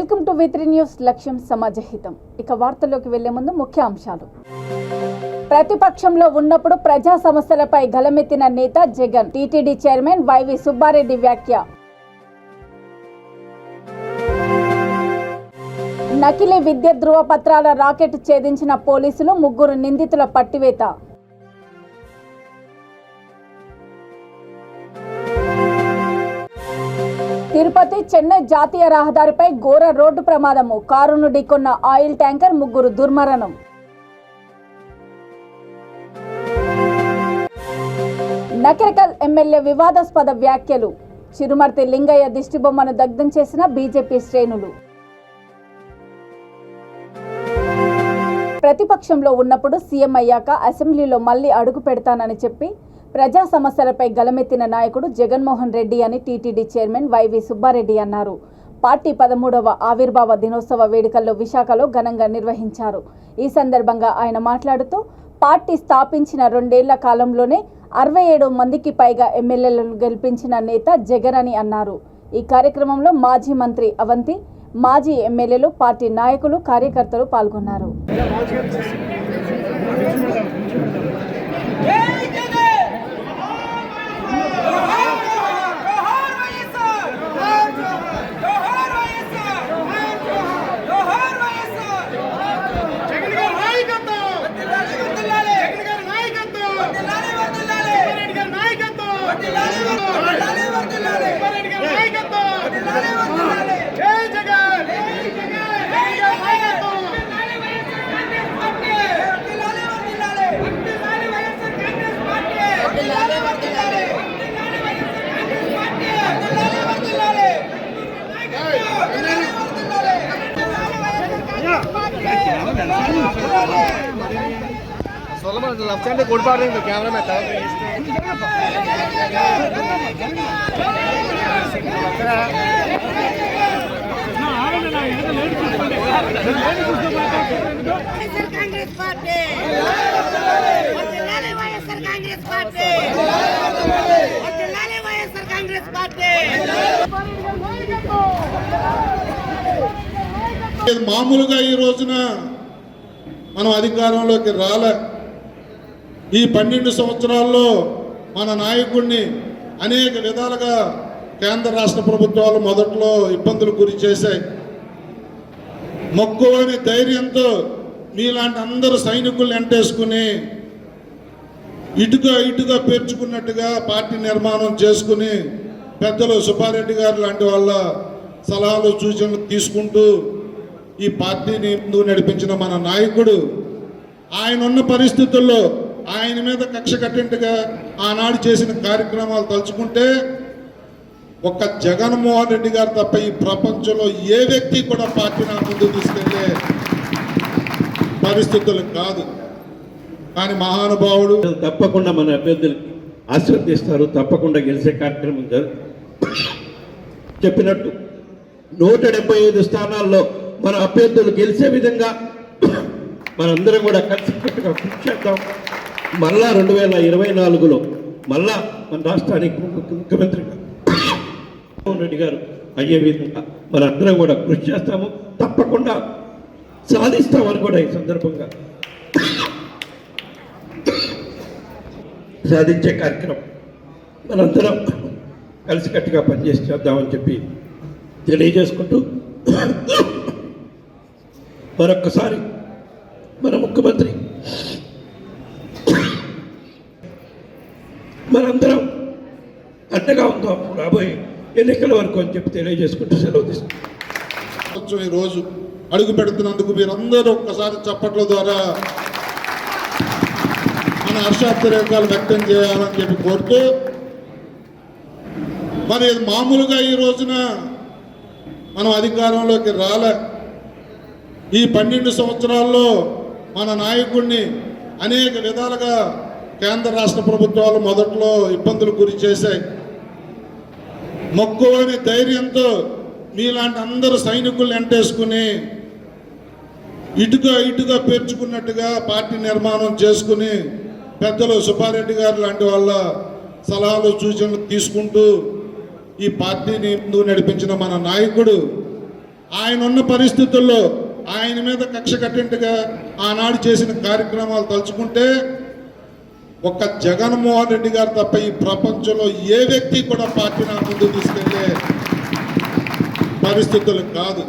Welcome to V3 news. లక్ష్యం సమాజహితం. ఇక వార్తల్లోకి వెళ్లే ముందు ముఖ్య అంశాలు. ప్రతిపక్షంలో ఉన్నప్పుడు ప్రజా సమస్యలపై గలమెత్తిన నేత Jagan. TTD chairman YV Subbareddy వ్యాఖ్య. నకిలీ విద్య ధృవపత్రాల రాకెట్ ఛేదించిన పోలీసులు, 3 నిందితుల పట్టివేత. తిరుపతి చెన్నై జాతీయ రహదారిపై ఘోర రోడ్డు ప్రమాదము. కారును ఢీకొన్న ఆయిల్ ట్యాంకర్, 3 దుర్మరణం. నకరికల్ ఎమ్మెల్యే వివాదాస్పద వ్యాఖ్యలు. చిరుమర్తి లింగయ్య దిష్టిబొమ్మను దగ్ధం చేసిన బీజేపీ శ్రేణులు. ప్రతిపక్షంలో ఉన్నప్పుడు సీఎం అయ్యాక అసెంబ్లీలో మళ్లీ అడుగు పెడతానని చెప్పి ప్రజా సమస్యలపై గలమెత్తిన నాయకుడు జగన్మోహన్ రెడ్డి అని టీటీడీ చైర్మన్ వైవి సుబ్బారెడ్డి అన్నారు. పార్టీ 13వ ఆవిర్భావ దినోత్సవ వేడుకల్లో విశాఖలో ఘనంగా నిర్వహించారు. ఈ సందర్భంగా ఆయన మాట్లాడుతూ పార్టీ స్థాపించిన 2 ఏళ్ల కాలంలోనే 67 మందికి పైగా ఎమ్మెల్యేలను గెలిపించిన నేత జగన్ అని అన్నారు. ఈ కార్యక్రమంలో మాజీ మంత్రి అవంతి, మాజీ ఎమ్మెల్యేలు, పార్టీ నాయకులు, కార్యకర్తలు పాల్గొన్నారు. Left hand good morning camera में था कांग्रेस पार्टी कांग्रेस पार्टी మామూలుగా ఈ రోజున మనం అధికారంలోకి రాలే. ఈ 12 సంవత్సరాల్లో మన నాయకుడిని అనేక విధాలుగా కేంద్ర రాష్ట్ర ప్రభుత్వాలు మొదట్లో ఇబ్బందులు గురి చేశాయి. మొక్కువని ధైర్యంతో మీలాంటి అందరూ సైనికుల్ని వెంటేసుకుని ఇటుగా పేర్చుకున్నట్టుగా పార్టీ నిర్మాణం చేసుకుని పెద్దలు సుబ్బారెడ్డి గారు లాంటి వాళ్ళ సలహాలు సూచనలు తీసుకుంటూ ఈ పార్టీని ముందుకు నడిపించిన మన నాయకుడు ఆయన ఉన్న పరిస్థితుల్లో ఆయన మీద కక్ష కట్టినట్టుగా ఆనాడు చేసిన కార్యక్రమాలు తలుచుకుంటే ఒక్క జగన్మోహన్ రెడ్డి గారు తప్ప ఈ ప్రపంచంలో ఏ వ్యక్తి కూడా పార్టీని ముందుకు తీసుకెళ్లే పరిస్థితులు కాదు. కానీ మహానుభావుడు తప్పకుండా మన అభ్యర్థులు ఆశీర్వదిస్తారు. తప్పకుండా గెలిచే కార్యక్రమం చెప్పినట్టు 175 స్థానాల్లో మన అభ్యర్థులు గెలిచే విధంగా మనందరం కూడా కలిసికట్టుగా కృషి చేద్దాం. మళ్ళా 2024లో మళ్ళా మన రాష్ట్రానికి ముఖ్యమంత్రిగా జగన్మోహన్ రెడ్డి గారు అయ్యే విధంగా మనందరం కూడా కృషి చేస్తాము. తప్పకుండా సాధిస్తామని కూడా ఈ సందర్భంగా సాధించే కార్యక్రమం మనందరం కలిసికట్టుగా పనిచేసి చేద్దామని చెప్పి తెలియజేసుకుంటూ మరొక్కసారి మన ముఖ్యమంత్రి మనందరం అండగా ఉందాం రాబోయే ఎన్నికల వరకు అని చెప్పి తెలియజేసుకుంటూ సెలవు తీసుకుంటాం. ఈరోజు అడుగు పెడుతున్నందుకు మీరందరూ ఒక్కసారి చప్పట్ల ద్వారా మన హర్షాతిరేకాలు వ్యక్తం చేయాలని చెప్పి కోరుతూ, మరి మామూలుగా ఈ రోజున మనం అధికారంలోకి రాలే. ఈ 12 సంవత్సరాల్లో మన నాయకుడిని అనేక విధాలుగా కేంద్ర రాష్ట్ర ప్రభుత్వాలు మొదట్లో ఇబ్బందులు గురి చేశాయి. మొక్కువని ధైర్యంతో మీలాంటి అందరూ సైనికుల్ని వెంటేసుకుని ఇటుగా పేర్చుకున్నట్టుగా పార్టీ నిర్మాణం చేసుకుని పెద్దలు సుబ్బారెడ్డి గారు లాంటి వాళ్ళ సలహాలు సూచనలు తీసుకుంటూ ఈ పార్టీని ముందుకు నడిపించిన మన నాయకుడు ఆయన ఉన్న పరిస్థితుల్లో ఆయన మీద కక్ష కట్టినట్టుగా ఆనాడు చేసిన కార్యక్రమాలు తలుచుకుంటే ఒక్క జగన్మోహన్ రెడ్డి గారు తప్ప ఈ ప్రపంచంలో ఏ వ్యక్తి కూడా పార్టీని ముందుకు తీసుకెళ్లే పరిస్థితులు కాదు.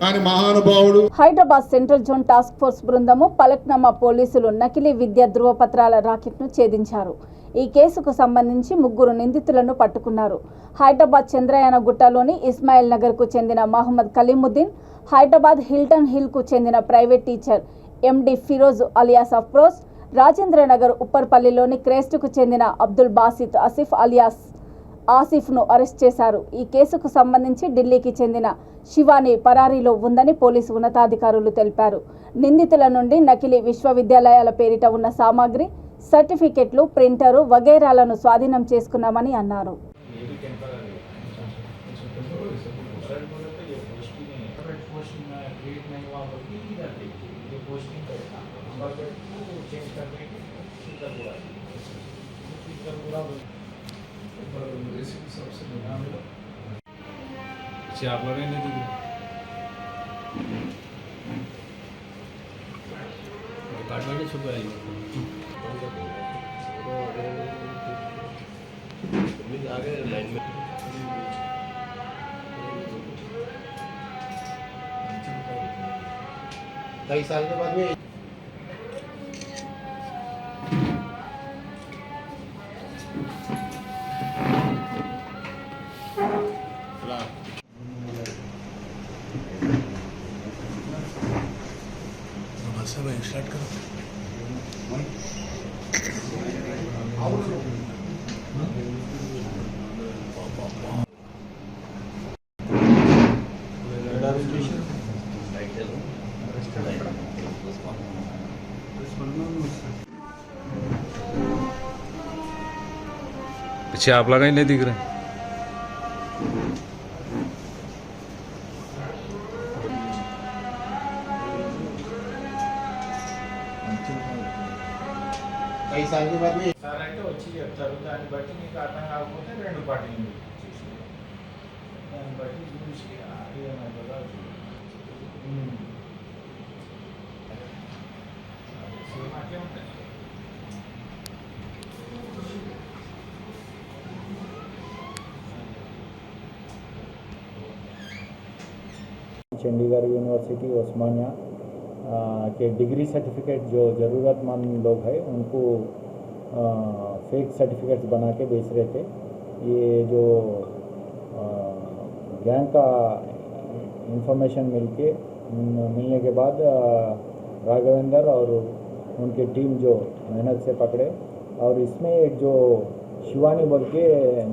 కానీ మహానుభావుడు. Hyderabad central zone task force బృందము పలక్నామా పోలీసులు నకిలీ విద్యా ధృవపత్రాల రాకెట్ను ఛేదించారు. ఈ కేసుకు సంబంధించి 3 నిందితులను పట్టుకున్నారు. హైదరాబాద్ చంద్రయాన గుట్టలోని ఇస్మాయిల్ నగర్కు చెందిన మహమ్మద్ కలీముద్దీన్, హైదరాబాద్ హిల్టన్ హిల్కు చెందిన private teacher MD Firoz alias Afroz, Rajendra Nagar ఉప్పర్పల్లిలోని క్రేస్టుకు చెందిన అబ్దుల్ బాసిత్ అసిఫ్ అలియాస్ ఆసిఫ్ను అరెస్ట్ చేశారు. ఈ కేసుకు సంబంధించి ఢిల్లీకి చెందిన శివాని పరారీలో ఉందని పోలీసు ఉన్నతాధికారులు తెలిపారు. నిందితుల నుండి నకిలీ విశ్వవిద్యాలయాల పేరిట ఉన్న సామాగ్రి, సర్టిఫికెట్లు, ప్రింటరు వగైరాలను స్వాధీనం చేసుకున్నామని అన్నారు. आप लोग नहीं दी डिपार्टमेंट छुप गई आगे लाइन में कई साल के बाद में स्टार्ट करो। पीछे आप लगा ही नहीं दिख रहे। कई साल के बाद में సార్ అంటే వచ్చి చెప్తారు. దాన్ని బట్టి నీకు అర్థం కాకపోతే 2 పార్టీలు చేసి దాన్ని బట్టి చూసి ఏమైతుందో సేమ్ అట్లే ఉంటాయి. चंडीगढ़ यूनिवर्सिटी ओस्मानिया के डिग्री सर्टिफिकेट जो ज़रूरतमंद लोग हैं उनको फेक सर्टिफिकेट्स बना के बेच रहे थे। ये जो गैंग का इंफॉर्मेशन मिलने के बाद राघवेंद्र और उनके टीम जो मेहनत से पकड़े और इसमें एक जो शिवानी बोल के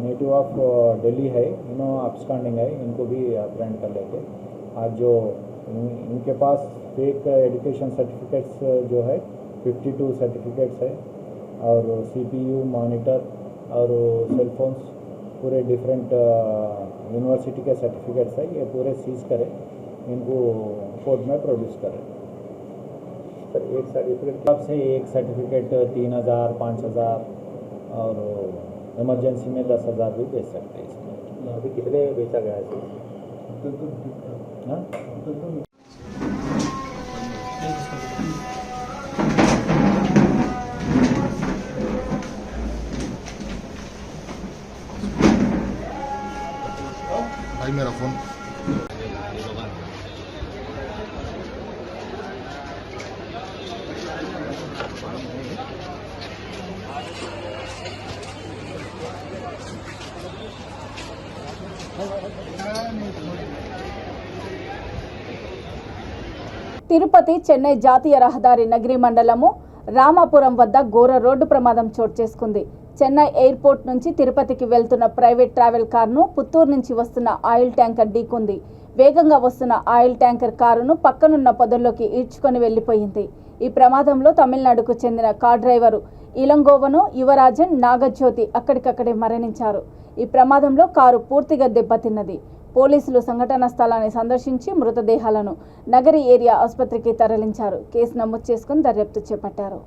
नेटिव ऑफ दिल्ली है, अपस्टैंडिंग है, इनको भी अप्रेंड कर लेते। आज जो इनके पास फेक एजुकेशन सर्टिफिकेट्स जो है 52 सर्टिफिकेट्स है और CPU, मॉनिटर और सेल फोन्स पूरे डिफरेंट यूनिवर्सिटी के सर्टिफिकेट्स है। ये पूरे सीज करें, इनको कोर्ट में प्रोड्यूस करें। सर एक सर्टिफिकेट से एक सर्टिफिकेट 3000, 5000 और इमरजेंसी में 10,000 भी बेच सकते हैं। इसमें अभी कितने बेचा गया है? हाँ भाई मेरा फोन తిరుపతి చెన్నై జాతీయ రహదారి నగరి మండలము రామాపురం వద్ద ఘోర రోడ్డు ప్రమాదం చోటు చేసుకుంది. చెన్నై ఎయిర్పోర్ట్ నుంచి తిరుపతికి వెళ్తున్న ప్రైవేట్ ట్రావెల్ కారును పుత్తూరు నుంచి వస్తున్న ఆయిల్ ట్యాంకర్ ఢీకొంది. వేగంగా వస్తున్న ఆయిల్ ట్యాంకర్ కారును పక్కనున్న పొదల్లోకి ఈడ్చుకొని వెళ్లిపోయింది. ఈ ప్రమాదంలో తమిళనాడుకు చెందిన కార్ డ్రైవరు ఇలంగోవను, యువరాజన్, నాగజ్యోతి అక్కడికక్కడే మరణించారు. ఈ ప్రమాదంలో కారు పూర్తిగా దెబ్బతిన్నది. పోలీసులు సంఘటనా స్థలాన్ని సందర్శించి మృతదేహాలను నగరి ఏరియా ఆసుపత్రికి తరలించారు. కేసు నమోదు చేసుకుని దర్యాప్తు చేపట్టారు.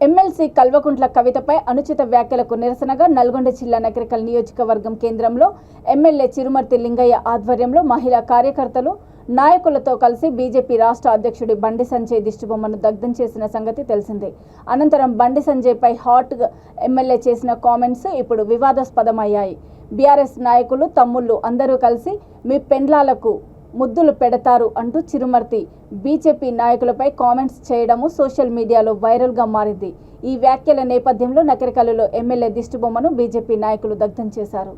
ఎమ్మెల్సీ కల్వకుంట్ల కవితపై అనుచిత వ్యాఖ్యలకు నిరసనగా నల్గొండ జిల్లా నకరికల్ నియోజకవర్గం కేంద్రంలో ఎమ్మెల్యే చిరుమర్తి లింగయ్య ఆధ్వర్యంలో మహిళా కార్యకర్తలు నాయకులతో కలిసి బీజేపీ రాష్ట్ర అధ్యక్షుడి బండి సంజయ్ దిష్టిబొమ్మను దగ్ధం చేసిన సంగతి తెలిసిందే. అనంతరం బండి సంజయ్పై హాట్ ఎమ్మెల్యే చేసిన కామెంట్స్ ఇప్పుడు వివాదాస్పదమయ్యాయి. బీఆర్ఎస్ నాయకులు తమ్ముళ్ళు అందరూ కలిసి మీ పెండ్లాలకు ముద్దులు పెడతారు అంటూ చిరుమర్తి బీజేపీ నాయకులపై కామెంట్స్ చేయడము సోషల్ మీడియాలో వైరల్గా మారింది. ఈ వ్యాఖ్యల నేపథ్యంలో నకరికల్లులో ఎమ్మెల్యే దిష్టిబొమ్మను బీజేపీ నాయకులు దగ్ధం చేశారు.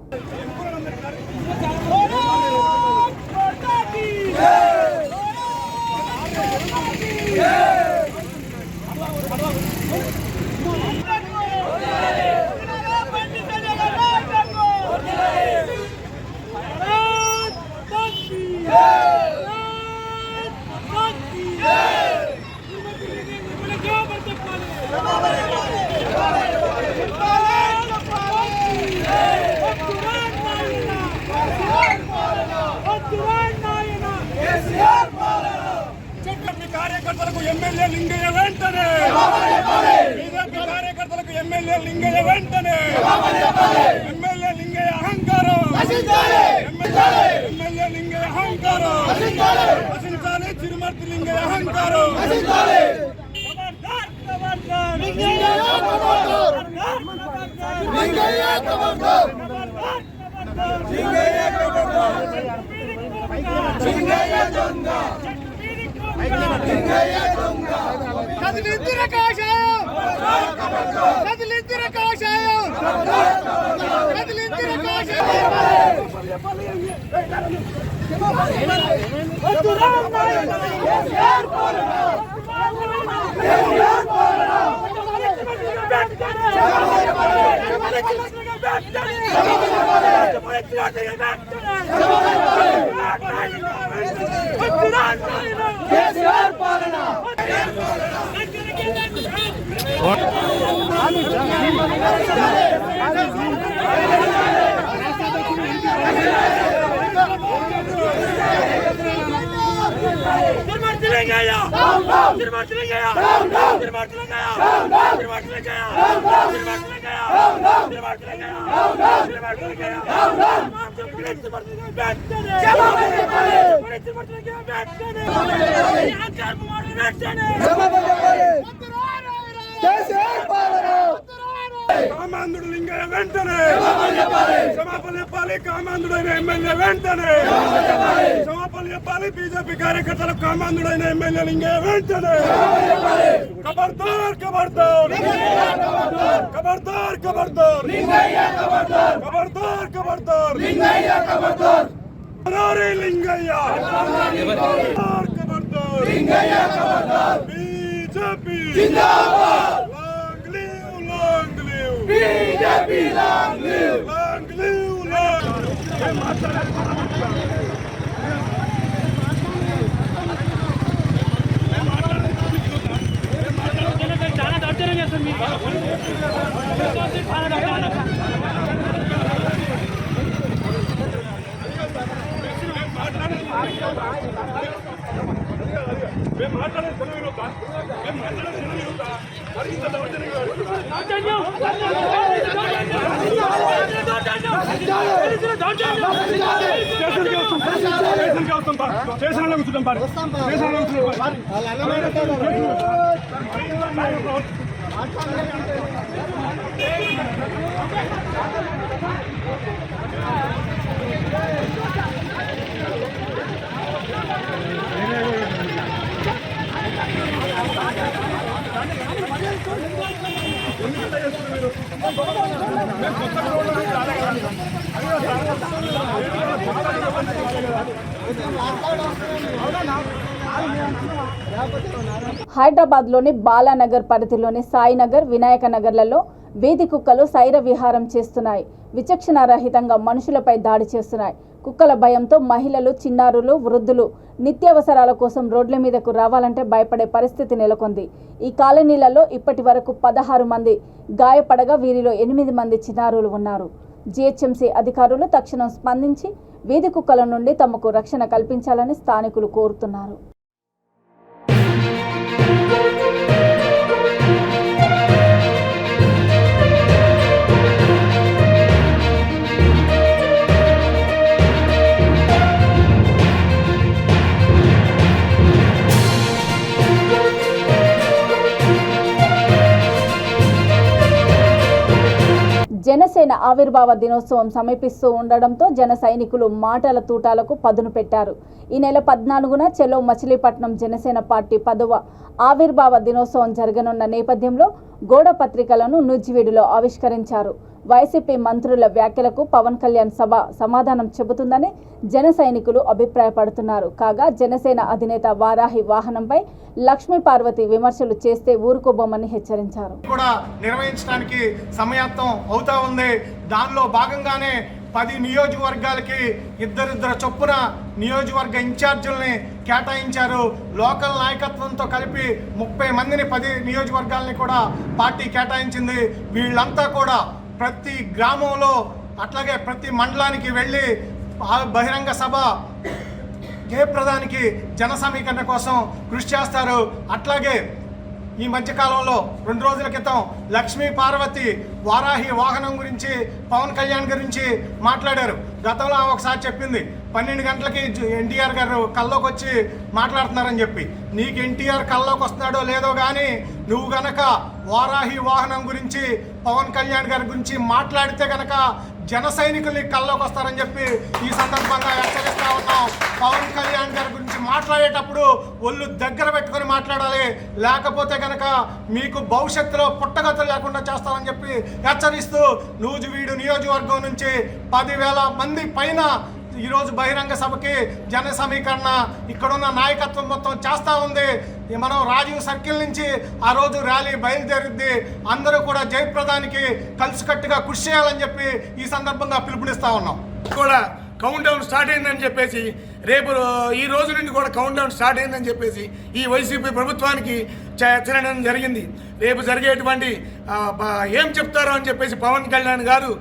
కార్యకర్తలకు ఎమ్మెల్యే లింగయ్య వెంటనే, బీజేపీ కార్యకర్తలకు ఎమ్మెల్యే లింగయ్య వెంటనే, ఎమ్మెల్యే లింగయ్య అహంకారం, ఎమ్మెల్యే లింగయ్య అహంకారం నశించాలి, చిరుమర్తి లింగయ్య అహంకారం కదిలిందిర కాషాయం, కదిలిందిర కాషాయం, కదిలిందిర కాషాయం. కామాంధుడు లింగయ్య వెంటనే క్షమాపణ చెప్పాలి, కామాంధుడైన ఎమ్మెల్యే వెంటనే క్షమాపణ చెప్పాలి, బీజేపీ కార్యకర్తలకు కామాంధుడైన ఎమ్మెల్యే లింగయ్య వెంటనే ఖబర్దార్ ఖబర్దార్ ఖబర్దార్ ఖబర్దార్ ఖబర్దార్ ఖబర్దార్ లింగయ్య ఖబర్దార్ BJP BJP long live! Long live! Long హైదరాబాద్లోని బాలానగర్ పరిధిలోని సాయినగర్, వినాయక నగర్లలో వీధి కుక్కలు సైర విహారం చేస్తున్నాయి. విచక్షణారహితంగా మనుషులపై దాడి చేస్తున్నాయి. కుక్కల భయంతో మహిళలు, చిన్నారులు, వృద్ధులు నిత్యావసరాల కోసం రోడ్ల మీదకు రావాలంటే భయపడే పరిస్థితి నెలకొంది. ఈ కాలనీలలో ఇప్పటి వరకు 16 మంది గాయపడగా వీరిలో 8 మంది చిన్నారులు ఉన్నారు. జీహెచ్ఎంసీ అధికారులు తక్షణం స్పందించి వీధి కుక్కల నుండి తమకు రక్షణ కల్పించాలని స్థానికులు కోరుతున్నారు. జనసేన ఆవిర్భావ దినోత్సవం సమీపిస్తూ ఉండడంతో జన సైనికులు మాటల తూటాలకు పదును పెట్టారు. ఈ నెల 14న చెలో మచిలీపట్నం జనసేన పార్టీ 10వ ఆవిర్భావ దినోత్సవం జరగనున్న నేపథ్యంలో గోడ పత్రికలను నూజివీడులో ఆవిష్కరించారు. వైసీపీ మంత్రుల వ్యాఖ్యలకు పవన్ కళ్యాణ్ సభ సమాధానం చెబుతుందని జన సైనికులు అభిప్రాయపడుతున్నారు. కాగా జనసేన అధినేత వారాహి వాహనంపై లక్ష్మీ పార్వతి విమర్శలు చేస్తే ఊరుకోబోమని హెచ్చరించారు. కూడా నిర్వహించడానికి సమయాత్తం అవుతా ఉంది. దానిలో భాగంగానే 10 నియోజకవర్గాలకి ఇద్దరిద్దరు చొప్పున నియోజకవర్గ ఇన్ఛార్జీలని కేటాయించారు. లోకల్ నాయకత్వంతో కలిపి 30 మందిని 10 నియోజకవర్గాలని కూడా పార్టీ కేటాయించింది. వీళ్ళంతా కూడా ప్రతి గ్రామంలో అట్లాగే ప్రతి మండలానికి వెళ్ళి బహిరంగ సభ జయప్రదానికి జన సమీకరణ కోసం కృషి చేస్తారు. అట్లాగే ఈ మధ్యకాలంలో 2 రోజుల క్రితం లక్ష్మీ పార్వతి వారాహి వాహనం గురించి పవన్ కళ్యాణ్ గురించి మాట్లాడారు. గతంలో ఒకసారి చెప్పింది 12 గంటలకి ఎన్టీఆర్ గారు కల్లోకి వచ్చి మాట్లాడుతున్నారని చెప్పి. నీకు ఎన్టీఆర్ కల్లోకి వస్తున్నాడో లేదో కానీ నువ్వు గనక వారాహి వాహనం గురించి పవన్ కళ్యాణ్ గారి గురించి మాట్లాడితే గనక జన సైనికుల్ని కల్లోకి వస్తారని చెప్పి ఈ సందర్భంగా హెచ్చరిస్తా ఉన్నాం. పవన్ కళ్యాణ్ గారి గురించి మాట్లాడేటప్పుడు ఒళ్ళు దగ్గర పెట్టుకొని మాట్లాడాలి, లేకపోతే గనక మీకు భవిష్యత్తులో పుట్టగతులు లేకుండా చేస్తామని చెప్పి హెచ్చరిస్తూ నూజివీడు నియోజకవర్గం నుంచి 10,000 మంది పైన ఈరోజు బహిరంగ సభకి జన సమీకరణ ఇక్కడున్న నాయకత్వం మొత్తం చేస్తూ ఉంది. మనం రాజీవ్ సర్కిల్ నుంచి ఆ రోజు ర్యాలీ బయలుదేరుద్ది. అందరూ కూడా జయప్రదానికి కలిసికట్టుగా కృషి చేయాలని చెప్పి ఈ సందర్భంగా పిలుపునిస్తా ఉన్నాం. కూడా కౌంట్ డౌన్ స్టార్ట్ అయిందని చెప్పేసి రేపు ఈ రోజు నుండి కూడా కౌంట్ డౌన్ స్టార్ట్ అయిందని చెప్పేసి ఈ వైసీపీ ప్రభుత్వానికి హెచ్చరించడం జరిగింది. రేపు జరిగేటువంటి ఏం చెప్తారో అని చెప్పేసి పవన్ కళ్యాణ్ గారు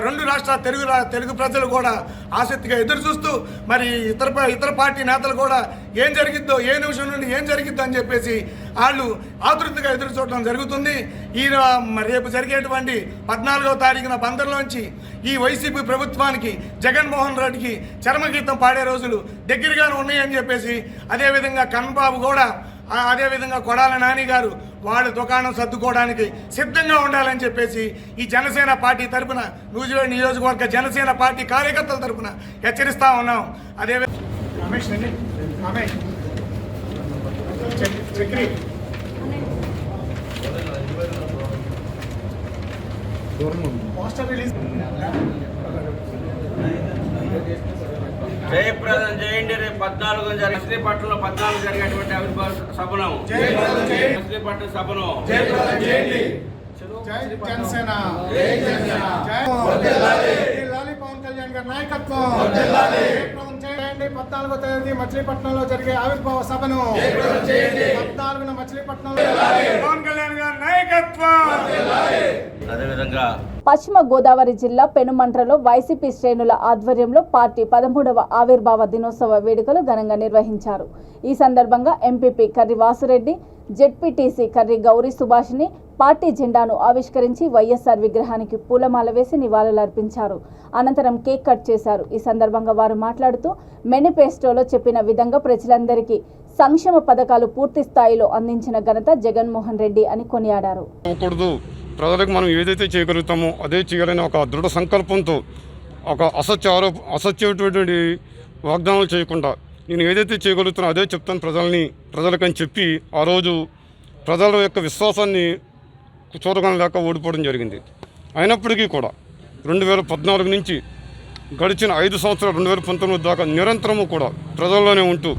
2 రాష్ట్రాల తెలుగు ప్రజలు కూడా ఆసక్తిగా ఎదురు చూస్తూ మరి ఇతర పార్టీ నేతలు కూడా ఏం జరిగిద్దో ఏ నిమిషం నుండి ఏం జరిగిద్దో అని చెప్పేసి వాళ్ళు ఆతృతగా ఎదురు చూడడం జరుగుతుంది. రేపు జరిగేటువంటి 14వ తారీఖున బందర్లోంచి ఈ వైసీపీ ప్రభుత్వానికి జగన్మోహన్ రెడ్డికి చరమగీతం పాడే రోజులు దగ్గరగానే ఉన్నాయని చెప్పేసి అదేవిధంగా కన్నబాబు కూడా అదేవిధంగా కొడాల నాని గారు వాళ్ళ దుకాణం సర్దుకోవడానికి సిద్ధంగా ఉండాలని చెప్పేసి ఈ జనసేన పార్టీ తరఫున నూజివీడు నియోజకవర్గ జనసేన పార్టీ కార్యకర్తల తరఫున హెచ్చరిస్తా ఉన్నాం. జయప్రదం చేయండి. రేపు 14 మచిలీపట్నంలో 14 జరిగేటువంటి ఆవిర్భావ సభను మచిలీపట్నం సభను జనసేన పవన్ కళ్యాణ్ గారి నాయకత్వం 14వ తేదీ మచిలీపట్నంలో జరిగే ఆవిర్భావ సభను 14న మచిలీపట్నంలో పవన్ కళ్యాణ్ గారి నాయకత్వం. అదేవిధంగా పశ్చిమ గోదావరి జిల్లా పెనుమంట్రలో వైసీపీ శ్రేణుల ఆధ్వర్యంలో పార్టీ 13వ ఆవిర్భావ దినోత్సవ వేడుకలు ఘనంగా నిర్వహించారు. ఈ సందర్భంగా MPP Karri Vasu Reddy, ZPTC Karri Gauri Subhashini party జెండాను ఆవిష్కరించి వైఎస్ఆర్ విగ్రహానికి పూలమాల వేసి నివాళులర్పించారు. అనంతరం కేక్ కట్ చేశారు. ఈ సందర్భంగా వారు మాట్లాడుతూ మేనిఫెస్టోలో చెప్పిన విధంగా ప్రజలందరికీ సంక్షేమ పథకాలు పూర్తి స్థాయిలో అందించిన ఘనత జగన్మోహన్ రెడ్డి అని కొనియాడారు. ప్రజలకు మనం ఏదైతే చేయగలుగుతామో అదే చేయాలని ఒక దృఢ సంకల్పంతో ఒక అసత్యమైనటువంటి వాగ్దానాలు చేయకుండా నేను ఏదైతే చేయగలుగుతానో అదే చెప్తాను ప్రజలకని చెప్పి ఆ రోజు ప్రజల యొక్క విశ్వాసాన్ని చూడగలలేక ఓడిపోవడం జరిగింది. అయినప్పటికీ కూడా 2014 నుంచి గడిచిన 5 సంవత్సరాలు 2019 దాకా నిరంతరము కూడా ప్రజల్లోనే ఉంటూ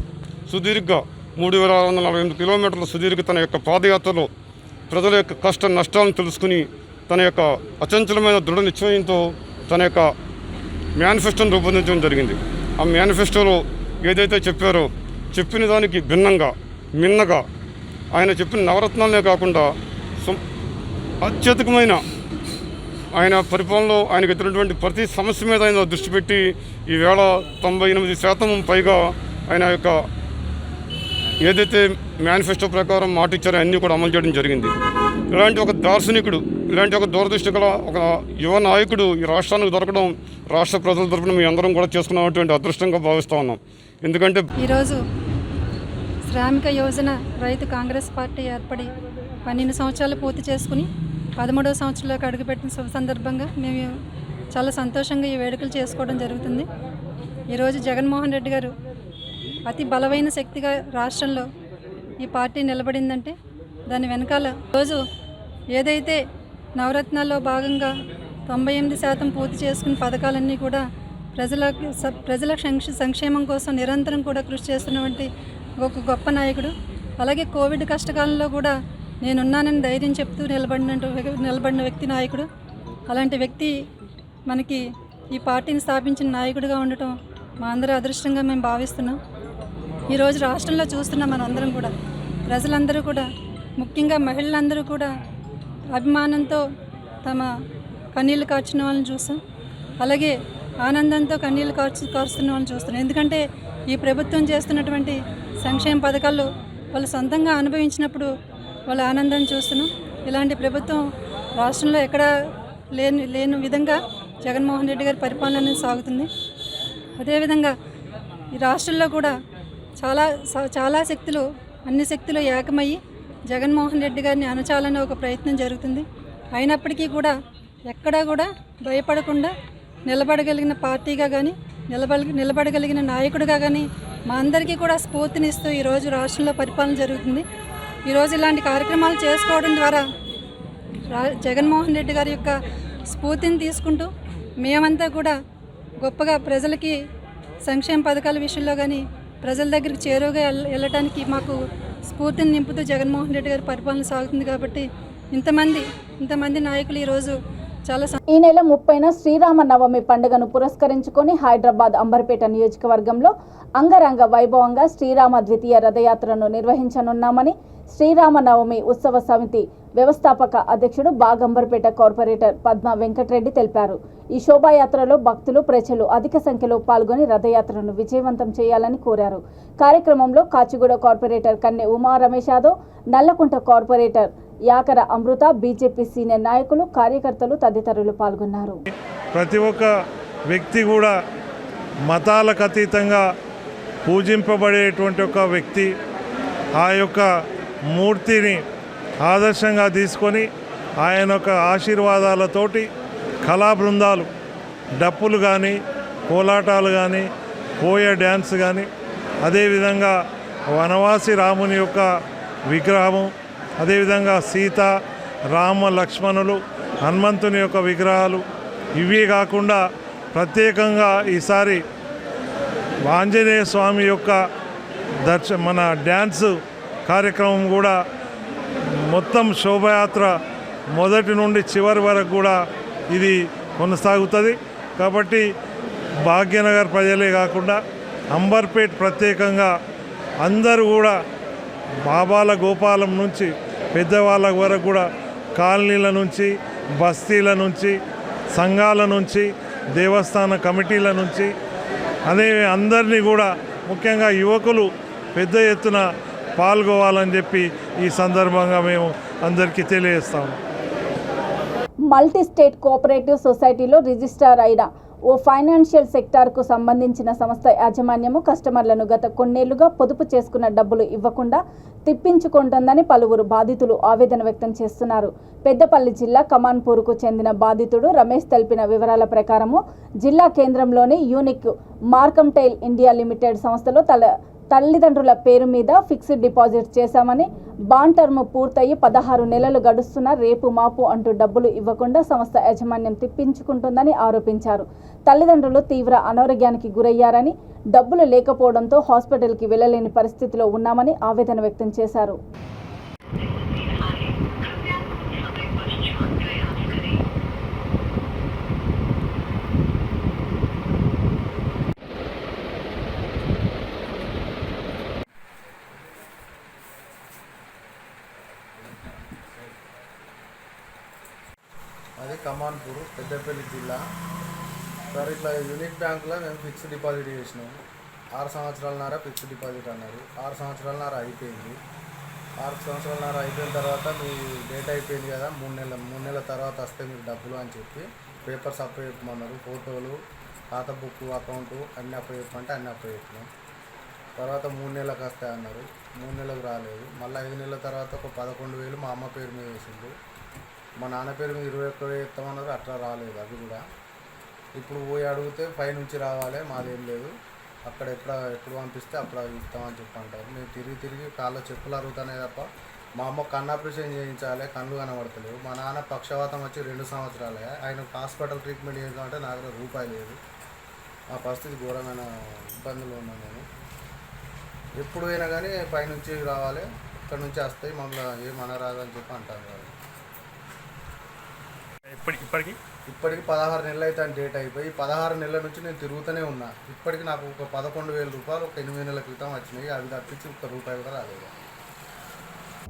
సుదీర్ఘ 3648 కిలోమీటర్ల సుదీర్ఘ తన యొక్క పాదయాత్రలో ప్రజల యొక్క కష్ట నష్టాలను తెలుసుకుని తన యొక్క అచంచలమైన దృఢ నిశ్చయంతో తన యొక్క మేనిఫెస్టోను రూపొందించడం జరిగింది. ఆ మేనిఫెస్టోలో ఏదైతే చెప్పారో చెప్పిన దానికి మిన్నగా ఆయన చెప్పిన నవరత్నాలనే కాకుండా అత్యధికమైన ఆయన పరిపాలనలో ఆయనకు ఎదురైనటువంటి ప్రతి సమస్య మీద ఆయన దృష్టి పెట్టి ఈవేళ 98% పైగా ఆయన యొక్క ఏదైతే మేనిఫెస్టో ప్రకారం మాట ఇచ్చారో అన్నీ కూడా అమలు చేయడం జరిగింది. ఇలాంటి ఒక దార్శనికుడు, ఇలాంటి ఒక దూరదృష్టి గల ఒక యువ నాయకుడు ఈ రాష్ట్రానికి దొరకడం రాష్ట్ర ప్రజల తరఫున మీ అందరం కూడా చేసుకున్నటువంటి అదృష్టంగా భావిస్తూ ఉన్నాం. ఎందుకంటే ఈరోజు శ్రామిక యోజన రైతు కాంగ్రెస్ పార్టీ ఏర్పడి 12 సంవత్సరాలు పూర్తి చేసుకుని 13వ సంవత్సరంలోకి అడుగుపెట్టిన శుభ సందర్భంగా మేము చాలా సంతోషంగా ఈ వేడుకలు చేసుకోవడం జరుగుతుంది. ఈరోజు జగన్మోహన్ రెడ్డి గారు అతి బలమైన శక్తిగా రాష్ట్రంలో ఈ పార్టీ నిలబడిందంటే దాని వెనకాల రోజు ఏదైతే నవరత్నాల్లో భాగంగా 98% పూర్తి చేసుకున్న పథకాలన్నీ కూడా ప్రజల సంక్షేమం కోసం నిరంతరం కూడా కృషి చేస్తున్నటువంటి ఒక గొప్ప నాయకుడు. అలాగే కోవిడ్ కష్టకాలంలో కూడా నేనున్నానని ధైర్యం చెప్తూ నిలబడిన వ్యక్తి నాయకుడు. అలాంటి వ్యక్తి మనకి ఈ పార్టీని స్థాపించిన నాయకుడిగా ఉండటం మా అందరి అదృష్టంగా మేము భావిస్తున్నాం. ఈరోజు రాష్ట్రంలో చూస్తున్నాం మనందరం కూడా, ప్రజలందరూ కూడా, ముఖ్యంగా మహిళలందరూ కూడా అభిమానంతో తమ కన్నీళ్లు కార్చిన వాళ్ళని చూస్తాం. అలాగే ఆనందంతో కన్నీళ్లు కారుస్తున్న వాళ్ళని చూస్తున్నాం. ఎందుకంటే ఈ ప్రభుత్వం చేస్తున్నటువంటి సంక్షేమ పథకాలు వాళ్ళు సొంతంగా అనుభవించినప్పుడు వాళ్ళ ఆనందాన్ని చూస్తున్నాం. ఇలాంటి ప్రభుత్వం రాష్ట్రంలో ఎక్కడా లేని విధంగా జగన్మోహన్ రెడ్డి గారి పరిపాలన అనేది సాగుతుంది. అదేవిధంగా ఈ రాష్ట్రంలో కూడా చాలా శక్తులు, అన్ని శక్తులు ఏకమయ్యి జగన్మోహన్ రెడ్డి గారిని అణచాలనే ఒక ప్రయత్నం జరుగుతుంది. అయినప్పటికీ కూడా ఎక్కడా కూడా భయపడకుండా నిలబడగలిగిన పార్టీగా కానీ నిలబడగలిగిన నాయకుడిగా కానీ మా అందరికీ కూడా స్ఫూర్తినిస్తూ ఈరోజు రాష్ట్రంలో పరిపాలన జరుగుతుంది. ఈరోజు ఇలాంటి కార్యక్రమాలు చేసుకోవడం ద్వారా జగన్మోహన్ రెడ్డి గారి యొక్క స్ఫూర్తిని తీసుకుంటూ మేమంతా కూడా గొప్పగా ప్రజలకి సంక్షేమ పథకాల విషయంలో కానీ ప్రజల దగ్గరికి చేరువగా వెళ్ళటానికి మాకు స్ఫూర్తిని నింపుతూ జగన్మోహన్ రెడ్డి గారి పరిపాలన సాగుతుంది. కాబట్టి ఇంతమంది నాయకులు ఈరోజు చాలా ఈ నెల 30న శ్రీరామనవమి పండుగను పురస్కరించుకొని హైదరాబాద్ అంబర్పేట నియోజకవర్గంలో అంగరంగ వైభవంగా శ్రీరామ ద్వితీయ రథయాత్రను నిర్వహించనున్నామని శ్రీరామనవమి ఉత్సవ సమితి వ్యవస్థాపక అధ్యక్షుడు బాగంబర్పేట కార్పొరేటర్ పద్మ వెంకటరెడ్డి తెలిపారు. ఈ శోభాయాత్రలో భక్తులు, ప్రజలు అధిక సంఖ్యలో పాల్గొని రథయాత్రను విజయవంతం చేయాలని కోరారు. కార్యక్రమంలో కాచిగూడ కార్పొరేటర్ కన్నె ఉమా రమేష్ యాదవ్, నల్లకుంట కార్పొరేటర్ యాకర అమృత, బీజేపీ సీనియర్ నాయకులు, కార్యకర్తలు తదితరులు పాల్గొన్నారు. ప్రతి ఒక్క వ్యక్తి కూడా మతాలకు అతీతంగా పూజింపబడేటువంటి ఒక వ్యక్తి. ఆ యొక్క మూర్తిని ఆదర్శంగా తీసుకొని ఆయన యొక్క ఆశీర్వాదాలతోటి కళా బృందాలు, డప్పులు కానీ, కోలాటాలు కానీ, కోయ డ్యాన్స్ కానీ, అదేవిధంగా వనవాసి రాముని యొక్క విగ్రహము, అదేవిధంగా సీత, రామ, లక్ష్మణులు, హనుమంతుని యొక్క విగ్రహాలు, ఇవే కాకుండా ప్రత్యేకంగా ఈసారి ఆంజనేయ స్వామి యొక్క మన డ్యాన్స్ కార్యక్రమం కూడా మొత్తం శోభయాత్ర మొదటి నుండి చివరి వరకు కూడా ఇది కొనసాగుతుంది. కాబట్టి భాగ్యనగర్ ప్రజలే కాకుండా అంబర్పేట్ ప్రత్యేకంగా అందరూ కూడా బాబాల గోపాలం నుంచి పెద్దవాళ్ళ వరకు కూడా కాలనీల నుంచి, బస్తీల నుంచి, సంఘాల నుంచి, దేవస్థాన కమిటీల నుంచి అందరినీ కూడా ముఖ్యంగా యువకులు పెద్ద ఎత్తున పాల్గొవాలని చెప్పి ఈ సందర్భంగా మేము అందరికీ తెలియజేస్తాము. మల్టీ స్టేట్ కోఆపరేటివ్ సొసైటీలో రిజిస్ట్రార్ అయిన ఓ ఫైనాన్షియల్ సెక్టార్కు సంబంధించిన సంస్థ యాజమాన్యము కస్టమర్లను గత కొన్నేళ్లుగా పొదుపు చేసుకున్న డబ్బులు ఇవ్వకుండా తిప్పించుకుంటోందని పలువురు బాధితులు ఆవేదన వ్యక్తం చేస్తున్నారు. పెద్దపల్లి జిల్లా కమాన్పూర్కు చెందిన బాధితుడు రమేష్ తెలిపిన వివరాల ప్రకారము జిల్లా కేంద్రంలోని యూనిక్ మార్కంటైల్ ఇండియా లిమిటెడ్ సంస్థలో తల్లిదండ్రుల పేరు మీద ఫిక్స్డ్ డిపాజిట్ చేశామని, బాండ్ టర్మ్ పూర్తయి 16 నెలలు గడుస్తున్నా రేపు మాపు అంటూ డబ్బులు ఇవ్వకుండా సంస్థ యాజమాన్యం తిప్పించుకుంటుందని ఆరోపించారు. తల్లిదండ్రులు తీవ్ర అనారోగ్యానికి గురయ్యారని, డబ్బులు లేకపోవడంతో హాస్పిటల్కి వెళ్లలేని పరిస్థితిలో ఉన్నామని ఆవేదన వ్యక్తం చేశారు. అది కమాన్పూర్, పెద్దపల్లి జిల్లా. సార్ ఇట్లా యూనిక్ బ్యాంకులో మేము ఫిక్స్డ్ డిపాజిట్ చేసినాం. 6 సంవత్సరాలన్నర ఫిక్స్డ్ డిపాజిట్ అన్నారు. 6 సంవత్సరాలన్నర అయిపోయింది. 6 సంవత్సరాలన్నర అయిపోయిన తర్వాత మీ డేట్ అయిపోయింది కదా, 3 నెలల తర్వాత వస్తే మీకు డబ్బులు అని చెప్పి పేపర్స్ అప్లై చెప్పమన్నారు. ఫోటోలు, పాత బుక్, అకౌంటు అన్నీ అప్లై చెప్పమంటే అన్నీ అప్లై చెప్పినాం. తర్వాత 3 నెలలకు వస్తాయి అన్నారు. 3 నెలలకు రాలేదు. మళ్ళీ 5 నెలల తర్వాత ఒక 11,000 మా అమ్మ పేరు మీద వేసిండు. మా నాన్న పేరు మీద 21 ఇస్తామన్నారు, అట్లా రాలేదు. అది కూడా ఇప్పుడు పోయి అడిగితే పై నుంచి రావాలి, మాదేం లేదు, అక్కడ ఎప్పుడు పంపిస్తే అప్పుడు ఇస్తామని చెప్పి అంటారు. మేము తిరిగి కాళ్ళ చెప్పులు అరుగుతానే తప్ప మా అమ్మ కన్ను ఆపరేషన్ చేయించాలి, కళ్ళు కనబడతలేవు. మా నాన్న పక్షవాతం వచ్చి 2 సంవత్సరాలే, ఆయన హాస్పిటల్ ట్రీట్మెంట్ చేద్దామంటే నా దగ్గర రూపాయి లేదు. ఆ పరిస్థితి ఘోరమైన ఇబ్బందులు ఉన్నాను నేను. ఎప్పుడు అయినా కానీ పైనుంచి రావాలి, ఇక్కడ నుంచి వస్తాయి, మమ్మల్ని ఏమనరాదని చెప్పి అంటారు. ఇప్పటికి 16 నెలలు అయితే డేట్ అయిపోయి 16 నెలల నుంచి నేను తిరుగుతూనే ఉన్నా. ఇప్పటికి నాకు ఒక 11,000 రూపాయలు ఒక 8 నెలల క్రితం వచ్చినాయి. అవి తప్పించి ఒక్క రూపాయి కూడా రాలేదు.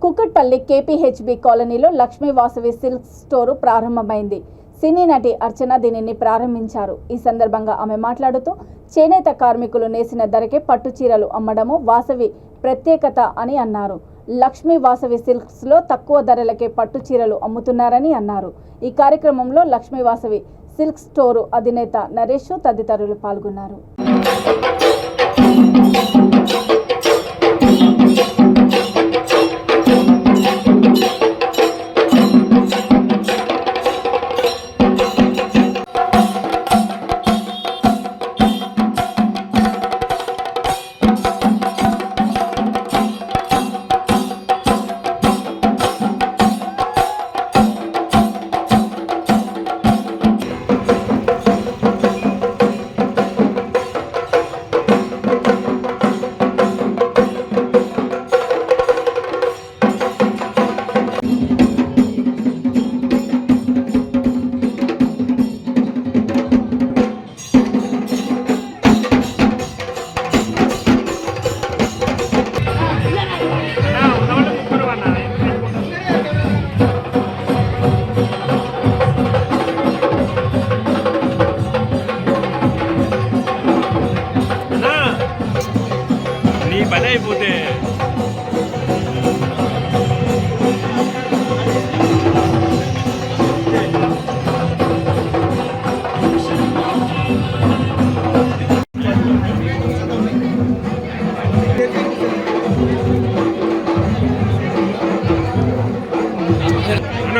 కుక్కట్పల్లి కేపీహెచ్బి కాలనీలో లక్ష్మీ వాసవి సిల్క్ స్టోరు ప్రారంభమైంది. సినీ నటి అర్చన దీనిని ప్రారంభించారు. ఈ సందర్భంగా ఆమె మాట్లాడుతూ చేనేత కార్మికులు నేసిన ధరకే పట్టు చీరలు అమ్మడము వాసవి ప్రత్యేకత అని అన్నారు. లక్ష్మీ వాసవి సిల్క్స్లో తక్కువ ధరలకే పట్టు చీరలు అమ్ముతున్నారని అన్నారు. ఈ కార్యక్రమంలో లక్ష్మీ వాసవి సిల్క్ స్టోరు అధినేత నరేష్ తదితరులు పాల్గొన్నారు.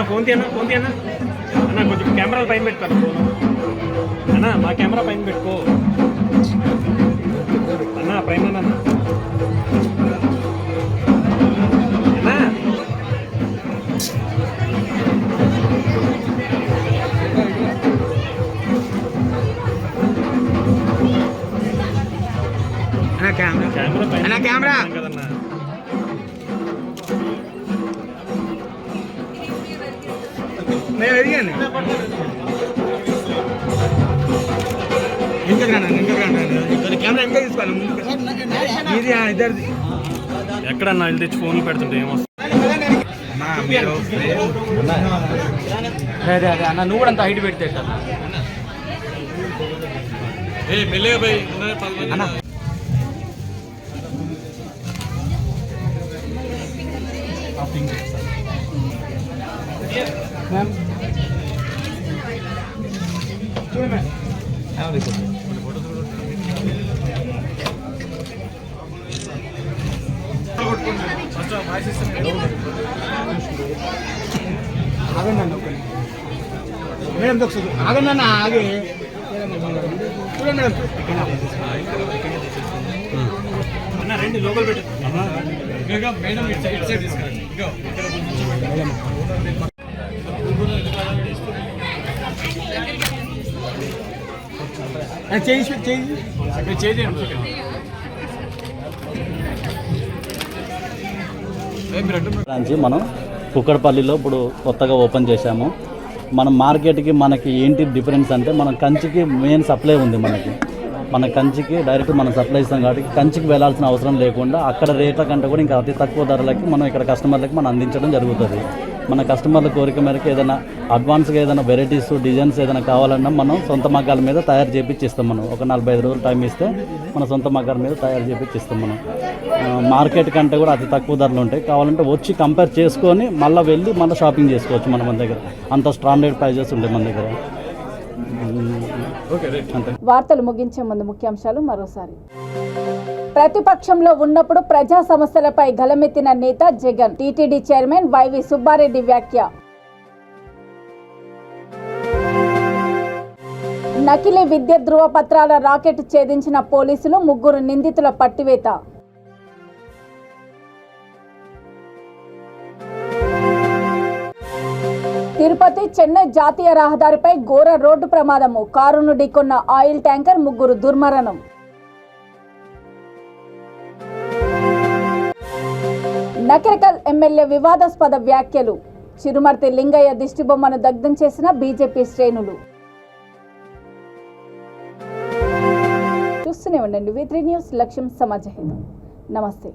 ఫోన్ తీయనా అన్న, కొంచెం కెమెరాలు పైన పెట్టుకోను ఫోన్ అన్న, మా కెమెరా పైన పెట్టుకో అన్న, పైన అన్న కెమెరా కదన్నా. నేను అడిగాను కెమెరా ఇంకా తీసుకోవాలి ఇది ఇద్దరిది. ఎక్కడన్నా వెళ్ళి తెచ్చి ఫోన్లు పెడుతుంటే ఏమొస్తుంది? అదే అన్న, నువ్వు కూడా అంత హైట్ పెడితే అన్న. మేడం ఆగండి అన్న, ఆగి చూడండి మేడం అన్న, రెండు లోకల్ పెట్టు మేడం ఇటు సైడ్ తీసుకురండి. మనం కుక్కడపల్లిలో ఇప్పుడు కొత్తగా ఓపెన్ చేశాము. మనం మార్కెట్కి మనకి ఏంటి డిఫరెన్స్ అంటే, మనం కంచికి మెయిన్ సప్లై ఉంది. మన కంచికి డైరెక్ట్ మనం సప్లై ఇస్తాం కాబట్టి కంచికి వెళ్ళాల్సిన అవసరం లేకుండా అక్కడ రేట్ల కంటే కూడా ఇంకా అతి తక్కువ ధరలకి మనం ఇక్కడ కస్టమర్లకి మనం అందించడం జరుగుతుంది. మన కస్టమర్ల కోరిక మేరకు ఏదైనా అడ్వాన్స్గా ఏదైనా వెరైటీస్ డిజైన్స్ ఏదైనా కావాలన్నా మనం సొంత మగ్గాల మీద తయారు చేయించిస్తాం. మనం ఒక 45 రోజులు టైం ఇస్తే మన సొంత మగ్గాల మీద తయారు చేయించిస్తాం. మనం మార్కెట్ కంటే కూడా అతి తక్కువ ధరలు ఉంటాయి. కావాలంటే వచ్చి కంపేర్ చేసుకొని మళ్ళీ వెళ్ళి మళ్ళీ షాపింగ్ చేసుకోవచ్చు. మన దగ్గర అంత స్టాండర్డ్ ప్రైజెస్ ఉంటాయి మన దగ్గర. వార్తలు ముగించే ముందు ముఖ్యాంశాలు మరోసారి. ప్రతిపక్షంలో ఉన్నప్పుడు ప్రజా సమస్యలపై గలమెత్తిన నేత Jagan. TTD chairman YV Subbareddy వ్యాఖ్య. నకిలీ విద్యుత్ ధృవపత్రాల రాకెట్ ఛేదించిన పోలీసులు, 3 నిందితుల పట్టివేత. తిరుపతి చెన్నై జాతీయ రహదారిపై ఘోర రోడ్డు ప్రమాదము. కారును ఢీకొన్న ఆయిల్ ట్యాంకర్, 3 దుర్మరణం. నకరికల్ ఎమ్మెల్యే వివాదాస్పద వ్యాఖ్యలు. చిరుమర్తి లింగయ్య దిష్టిబొమ్మను దగ్ధం చేసిన బీజేపీ శ్రేణులు. చూస్తూనే ఉండండి V3 న్యూస్, లక్ష్యం సమాజహితం. నమస్తే.